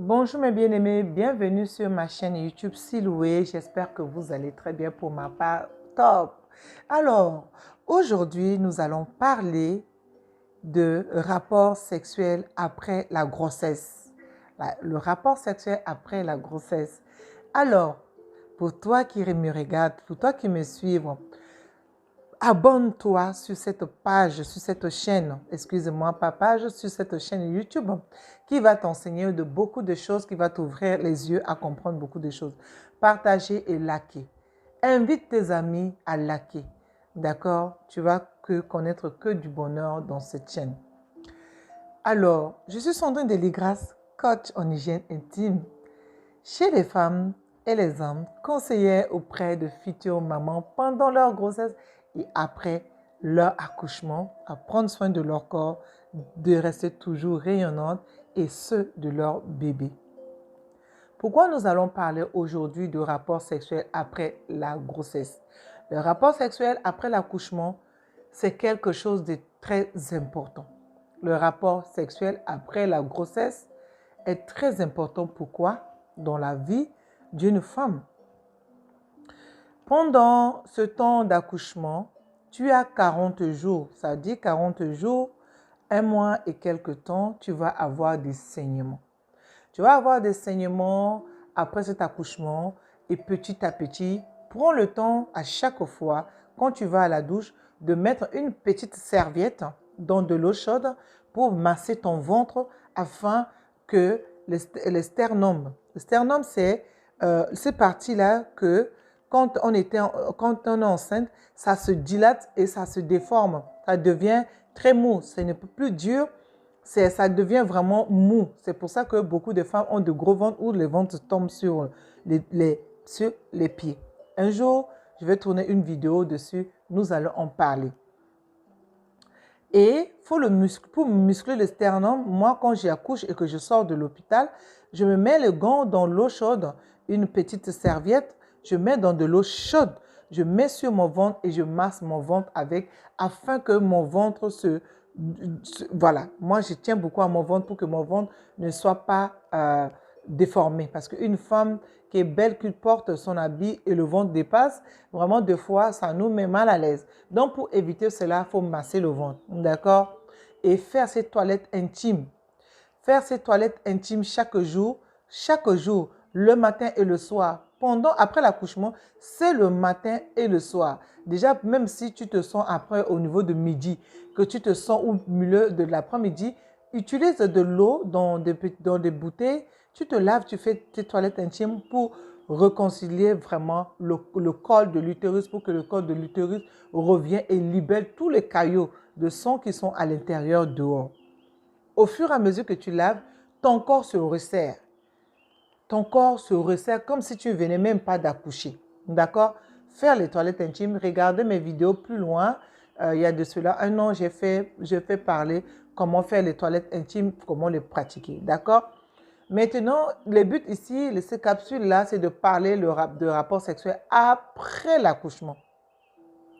Bonjour mes bien-aimés, bienvenue sur ma chaîne YouTube Siloué. J'espère que vous allez très bien pour ma part. Top! Alors, aujourd'hui, nous allons parler de rapport sexuel après la grossesse. Le rapport sexuel après la grossesse. Alors, pour toi qui me regardes, pour toi qui me suives, abonne-toi sur cette page, sur cette chaîne, excusez-moi, pas page, sur cette chaîne YouTube qui va t'enseigner de beaucoup de choses, qui va t'ouvrir les yeux à comprendre beaucoup de choses. Partagez et likez. Invite tes amis à liker. D'accord? Tu vas connaître que du bonheur dans cette chaîne. Alors, je suis Sandrine Deligras, coach en hygiène intime. Chez les femmes et les hommes, conseillère auprès de futures mamans pendant leur grossesse et après leur accouchement, à prendre soin de leur corps, de rester toujours rayonnantes et ceux de leur bébé. Pourquoi nous allons parler aujourd'hui de rapport sexuel après la grossesse? Le rapport sexuel après l'accouchement, c'est quelque chose de très important. Le rapport sexuel après la grossesse est très important. Pourquoi? Dans la vie d'une femme. Pendant ce temps d'accouchement, tu as 40 jours, ça dit 40 jours, un mois et quelques temps, tu vas avoir des saignements. Tu vas avoir des saignements après cet accouchement et petit à petit, prends le temps à chaque fois, quand tu vas à la douche, de mettre une petite serviette dans de l'eau chaude pour masser ton ventre afin que le sternum c'est cette partie-là que quand on est enceinte, ça se dilate et ça se déforme. Ça devient très mou, ce n'est plus dur. Ça devient vraiment mou. C'est pour ça que beaucoup de femmes ont de gros ventres où les ventres tombent sur les pieds. Un jour, je vais tourner une vidéo dessus. Nous allons en parler. Et pour muscler le sternum, moi, quand j'accouche et que je sors de l'hôpital, je me mets le gant dans l'eau chaude, une petite serviette, je mets dans de l'eau chaude, je mets sur mon ventre et je masse mon ventre avec, afin que mon ventre voilà, moi je tiens beaucoup à mon ventre pour que mon ventre ne soit pas déformé. Parce qu'une femme qui est belle, qui porte son habit et le ventre dépasse, vraiment deux fois, ça nous met mal à l'aise. Donc pour éviter cela, il faut masser le ventre, d'accord? Et faire ses toilettes intimes. Faire ses toilettes intimes chaque jour, le matin et le soir. Après l'accouchement, c'est le matin et le soir. Déjà, même si tu te sens après au niveau de midi, que tu te sens au milieu de l'après-midi, utilise de l'eau dans des bouteilles, tu te laves, tu fais tes toilettes intimes pour réconcilier vraiment le col de l'utérus, pour que le col de l'utérus revienne et libère tous les caillots de sang qui sont à l'intérieur dehors. Au fur et à mesure que tu laves, ton corps se resserre. Ton corps se resserre comme si tu ne venais même pas d'accoucher. D'accord? Faire les toilettes intimes. Regardez mes vidéos plus loin. Il y a de cela un an, j'ai fait parler comment faire les toilettes intimes, comment les pratiquer. D'accord? Maintenant, le but ici, ces capsules-là, c'est de parler de rapport sexuel après l'accouchement.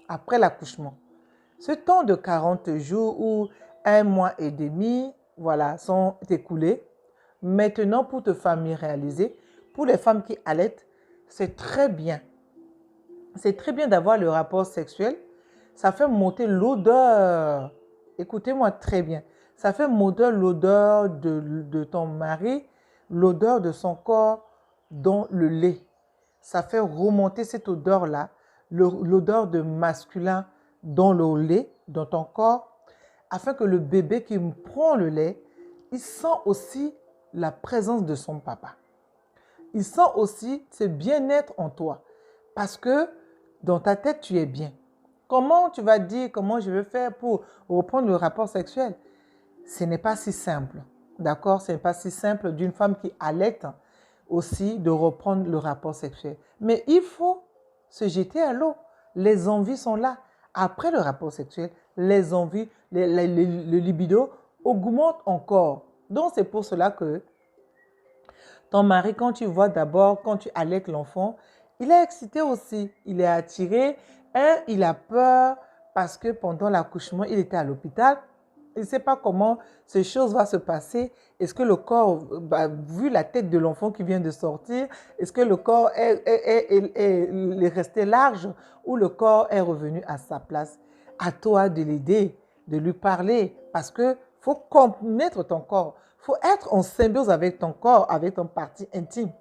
Après l'accouchement. Ce temps de 40 jours ou un mois et demi, voilà, sont écoulés. Maintenant, pour te familiariser, pour les femmes qui allaitent, c'est très bien. C'est très bien d'avoir le rapport sexuel. Ça fait monter l'odeur. Écoutez-moi très bien. Ça fait monter l'odeur de ton mari, l'odeur de son corps dans le lait. Ça fait remonter cette odeur-là, l'odeur de masculin dans le lait, dans ton corps, afin que le bébé qui prend le lait, il sent aussi la présence de son papa. Il sent aussi ce bien-être en toi. Parce que dans ta tête, tu es bien. Comment tu vas dire, comment je vais faire pour reprendre le rapport sexuel? Ce n'est pas si simple. D'accord? Ce n'est pas si simple d'une femme qui allaite aussi de reprendre le rapport sexuel. Mais il faut se jeter à l'eau. Les envies sont là. Après le rapport sexuel, les envies, le libido augmente encore. Donc, c'est pour cela que ton mari, quand tu vois d'abord, quand tu allaites l'enfant, il est excité aussi. Il est attiré. Il a peur parce que pendant l'accouchement, il était à l'hôpital. Il ne sait pas comment ces choses vont se passer. Est-ce que le corps, vu la tête de l'enfant qui vient de sortir, est-ce que le corps est resté large ou le corps est revenu à sa place? À toi de l'aider, de lui parler, parce que faut connaître ton corps. Il faut être en symbiose avec ton corps, avec ton partie intime.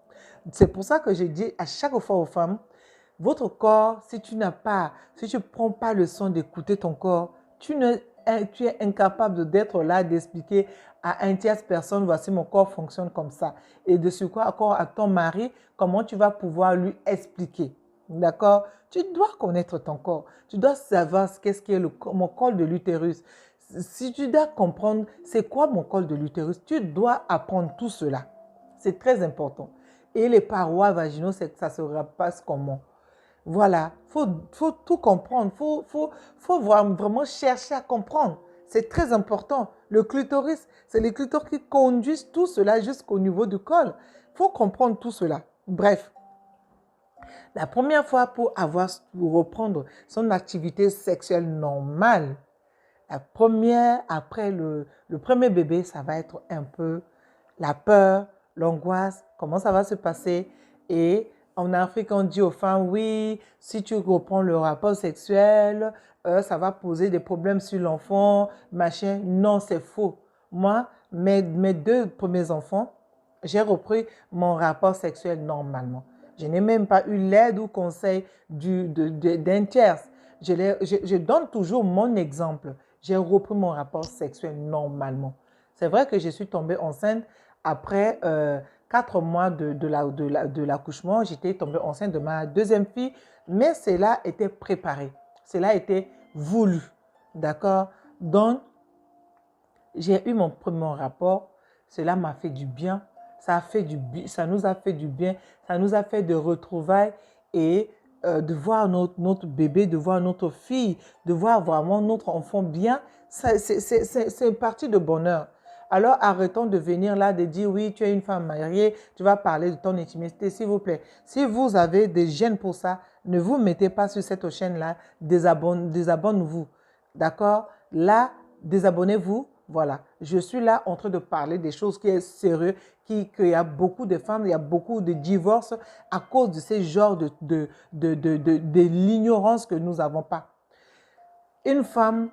C'est pour ça que je dis à chaque fois aux femmes, votre corps, si tu ne prends pas le soin d'écouter ton corps, tu es incapable d'être là, d'expliquer à une tierce personne, voici mon corps fonctionne comme ça. Et de ce quoi, encore à ton mari, comment tu vas pouvoir lui expliquer. D'accord? Tu dois connaître ton corps. Tu dois savoir qu'est-ce qui est mon col de l'utérus. Si tu dois comprendre c'est quoi mon col de l'utérus, tu dois apprendre tout cela. C'est très important. Et les parois vaginaux, ça se passe comment? Voilà, faut tout comprendre, faut vraiment chercher à comprendre. C'est très important. Le clitoris, c'est les clitoris qui conduisent tout cela jusqu'au niveau du col. Il faut comprendre tout cela. Bref, la première fois pour reprendre son activité sexuelle normale, la première, après le premier bébé, ça va être un peu la peur, l'angoisse, comment ça va se passer. Et en Afrique, on dit aux femmes, oui, si tu reprends le rapport sexuel, ça va poser des problèmes sur l'enfant, machin. Non, c'est faux. Moi, mes 2 premiers enfants, j'ai repris mon rapport sexuel normalement. Je n'ai même pas eu l'aide ou conseil d'un tierce. Je donne toujours mon exemple. J'ai repris mon rapport sexuel normalement. C'est vrai que je suis tombée enceinte après 4 mois de l'accouchement. J'étais tombée enceinte de ma 2e fille, mais cela était préparé. Cela était voulu. D'accord? Donc, j'ai eu mon premier rapport. Cela m'a fait du bien. Ça nous a fait du bien. Ça nous a fait de retrouvailles et de voir notre bébé, de voir notre fille, de voir vraiment notre enfant bien. C'est une partie de bonheur. Alors arrêtons de venir là, de dire oui, tu es une femme mariée, tu vas parler de ton intimité, s'il vous plaît. Si vous avez des gènes pour ça, ne vous mettez pas sur cette chaîne-là, désabonnez-vous. D'accord? Là, désabonnez-vous. Voilà, je suis là en train de parler des choses qui sont sérieuses, qu'il y a beaucoup de femmes, il y a beaucoup de divorces à cause de ces genres de l'ignorance que nous n'avons pas. Une femme,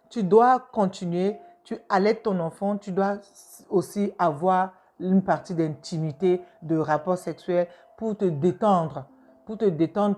tu dois continuer, tu allaites ton enfant, tu dois aussi avoir une partie d'intimité, de rapport sexuel pour te détendre,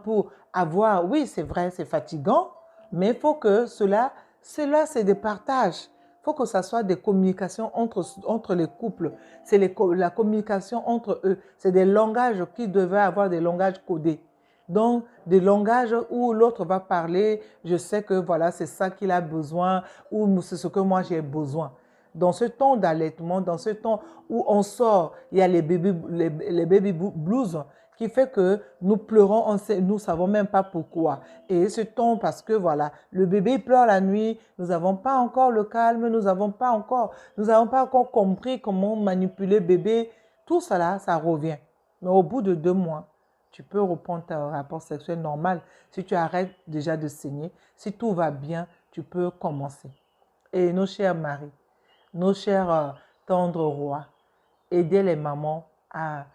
pour avoir, oui, c'est vrai, c'est fatigant, mais il faut que cela c'est des partages. Il faut que ça soit des communications entre les couples. C'est la communication entre eux. C'est des langages qui devaient avoir des langages codés. Donc, des langages où l'autre va parler, je sais que voilà, c'est ça qu'il a besoin ou c'est ce que moi j'ai besoin. Dans ce temps d'allaitement, dans ce temps où on sort, il y a les baby blues qui fait que nous pleurons, nous ne savons même pas pourquoi. Et ce temps parce que voilà, le bébé pleure la nuit, nous n'avons pas encore le calme, nous n'avons pas encore compris comment manipuler bébé. Tout cela, ça revient. Mais au bout de 2 mois, tu peux reprendre ton rapport sexuel normal. Si tu arrêtes déjà de saigner, si tout va bien, tu peux commencer. Et nos chers maris, nos chers tendres rois, aidez les mamans à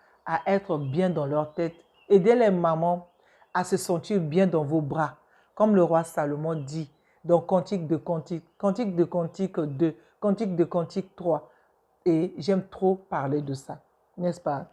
être bien dans leur tête. Aidez les mamans à se sentir bien dans vos bras. Comme le roi Salomon dit dans Cantique de Cantique 2, Cantique de Cantique 3. Et j'aime trop parler de ça, n'est-ce pas?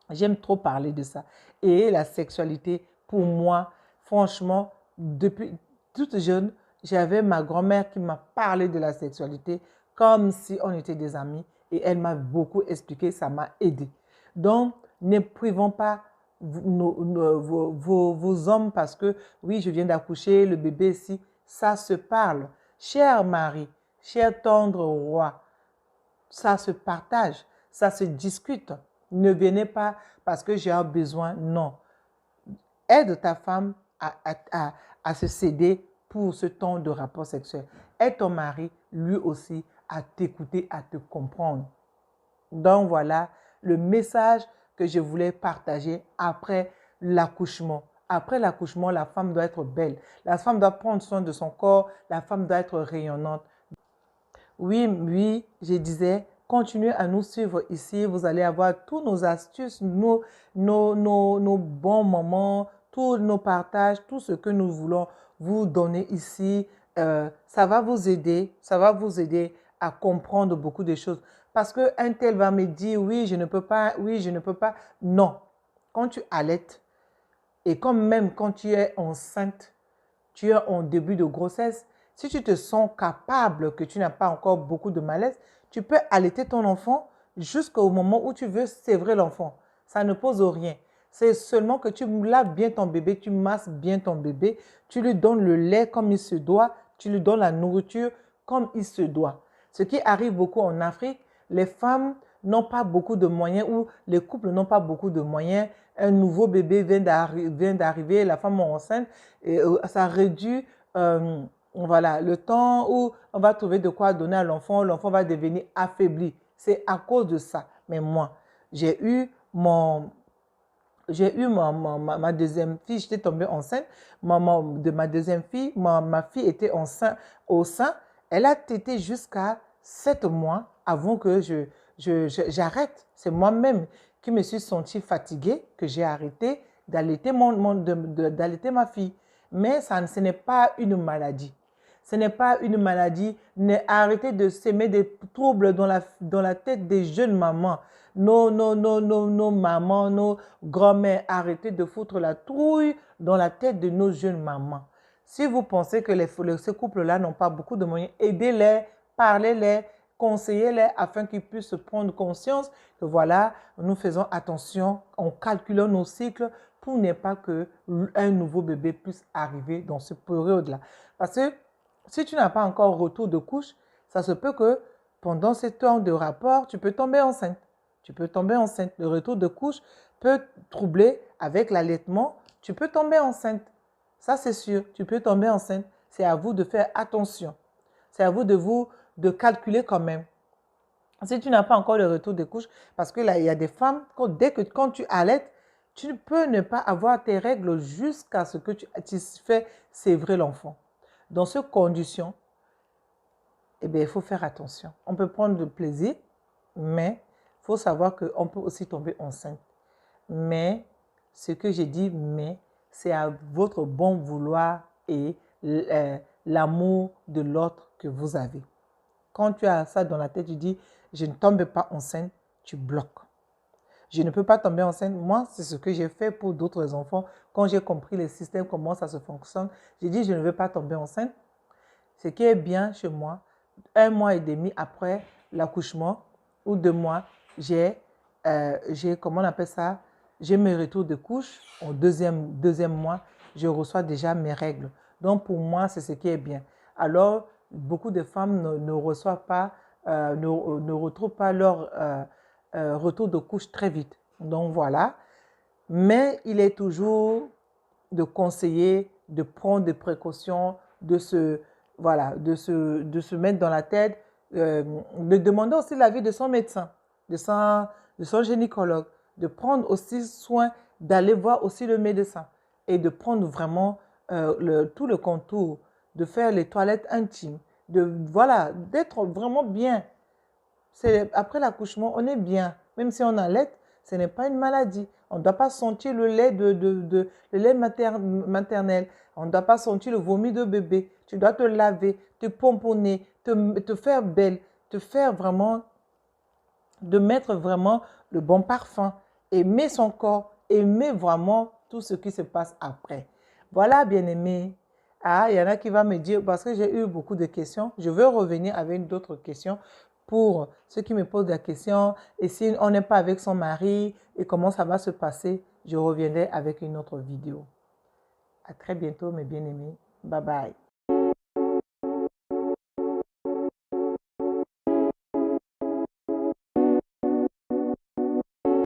J'aime trop parler de ça. Et la sexualité, pour moi, franchement, depuis toute jeune, j'avais ma grand-mère qui m'a parlé de la sexualité comme si on était des amis. Et elle m'a beaucoup expliqué, ça m'a aidé. Donc, ne privons pas vos hommes parce que, oui, je viens d'accoucher, le bébé ici, ça se parle. Cher mari, cher tendre roi, ça se partage, ça se discute. Ne venez pas parce que j'ai un besoin, non. Aide ta femme à se céder pour ce temps de rapport sexuel. Aide ton mari, lui aussi, à t'écouter, à te comprendre. Donc voilà le message que je voulais partager après l'accouchement. Après l'accouchement, la femme doit être belle. La femme doit prendre soin de son corps. La femme doit être rayonnante. Oui, oui, je disais, continuez à nous suivre ici. Vous allez avoir tous nos astuces, nos bons moments, tous nos partages, tout ce que nous voulons vous donner ici. Ça va vous aider à comprendre beaucoup de choses. Parce qu'un tel va me dire, oui, je ne peux pas, oui, je ne peux pas. Non, quand tu allaites, et comme même quand tu es enceinte, tu es en début de grossesse, si tu te sens capable, que tu n'as pas encore beaucoup de malaise, tu peux allaiter ton enfant jusqu'au moment où tu veux sévrer l'enfant. Ça ne pose rien. C'est seulement que tu laves bien ton bébé, tu masses bien ton bébé, tu lui donnes le lait comme il se doit, tu lui donnes la nourriture comme il se doit. Ce qui arrive beaucoup en Afrique, les femmes n'ont pas beaucoup de moyens ou les couples n'ont pas beaucoup de moyens. Un nouveau bébé vient d'arriver, la femme est enceinte, et ça réduit voilà, le temps où on va trouver de quoi donner à l'enfant, l'enfant va devenir affaibli. C'est à cause de ça. Mais moi, j'ai eu ma deuxième fille, j'étais tombée enceinte. De ma deuxième fille, ma fille était enceinte au sein. Elle a tété jusqu'à 7 mois avant que j'arrête. C'est moi-même qui me suis sentie fatiguée que j'ai arrêté d'allaiter d'allaiter ma fille. Mais ce n'est pas une maladie. Ce n'est pas une maladie. Arrêtez de s'aimer des troubles dans la tête des jeunes mamans. Nos mamans, nos grand-mères, arrêtez de foutre la trouille dans la tête de nos jeunes mamans. Si vous pensez que ces couples-là n'ont pas beaucoup de moyens, aidez-les, parlez-les, conseillez-les afin qu'ils puissent prendre conscience que voilà, nous faisons attention, on calcule nos cycles pour ne pas qu'un nouveau bébé puisse arriver dans cette période-là. Parce que si tu n'as pas encore retour de couche, ça se peut que pendant ce temps de rapport, tu peux tomber enceinte. Tu peux tomber enceinte. Le retour de couche peut troubler avec l'allaitement. Tu peux tomber enceinte. Ça, c'est sûr. Tu peux tomber enceinte. C'est à vous de faire attention. C'est à vous de calculer quand même. Si tu n'as pas encore le retour de couche, parce que là, il y a des femmes, quand tu allaites, tu peux ne pas avoir tes règles jusqu'à ce que tu fais sévrer l'enfant. Dans ces conditions, eh bien, il faut faire attention. On peut prendre du plaisir, mais il faut savoir qu'on peut aussi tomber enceinte. Mais, ce que j'ai dit, mais, c'est à votre bon vouloir et l'amour de l'autre que vous avez. Quand tu as ça dans la tête, tu dis, je ne tombe pas enceinte, tu bloques. Je ne peux pas tomber enceinte. Moi, c'est ce que j'ai fait pour d'autres enfants. Quand j'ai compris le système, comment ça se fonctionne, j'ai dit, je ne veux pas tomber enceinte. Ce qui est bien chez moi, 1 mois et demi après l'accouchement, ou 2 mois, comment on appelle ça? J'ai mes retours de couche. Au deuxième mois, je reçois déjà mes règles. Donc, pour moi, c'est ce qui est bien. Alors, beaucoup de femmes ne reçoivent pas, ne retrouvent pas leur retour de couche très vite. Donc, voilà. Mais il est toujours de conseiller, de prendre des précautions, de se mettre dans la tête, de demander aussi l'avis de son médecin, de son gynécologue, de prendre aussi soin d'aller voir aussi le médecin et de prendre vraiment tout le contour, de faire les toilettes intimes, d'être vraiment bien. Après l'accouchement, on est bien. Même si on allait, ce n'est pas une maladie. On ne doit pas sentir le lait, le lait maternel. On ne doit pas sentir le vomi de bébé. Tu dois te laver, te pomponner, te faire belle, de mettre vraiment le bon parfum, aimer son corps, aimer vraiment tout ce qui se passe après. Voilà, bien-aimé. Ah, il y en a qui vont me dire, parce que j'ai eu beaucoup de questions, je veux revenir avec d'autres questions pour ceux qui me posent la question, et si on n'est pas avec son mari, et comment ça va se passer, je reviendrai avec une autre vidéo. À très bientôt, mes bien-aimés. Bye bye.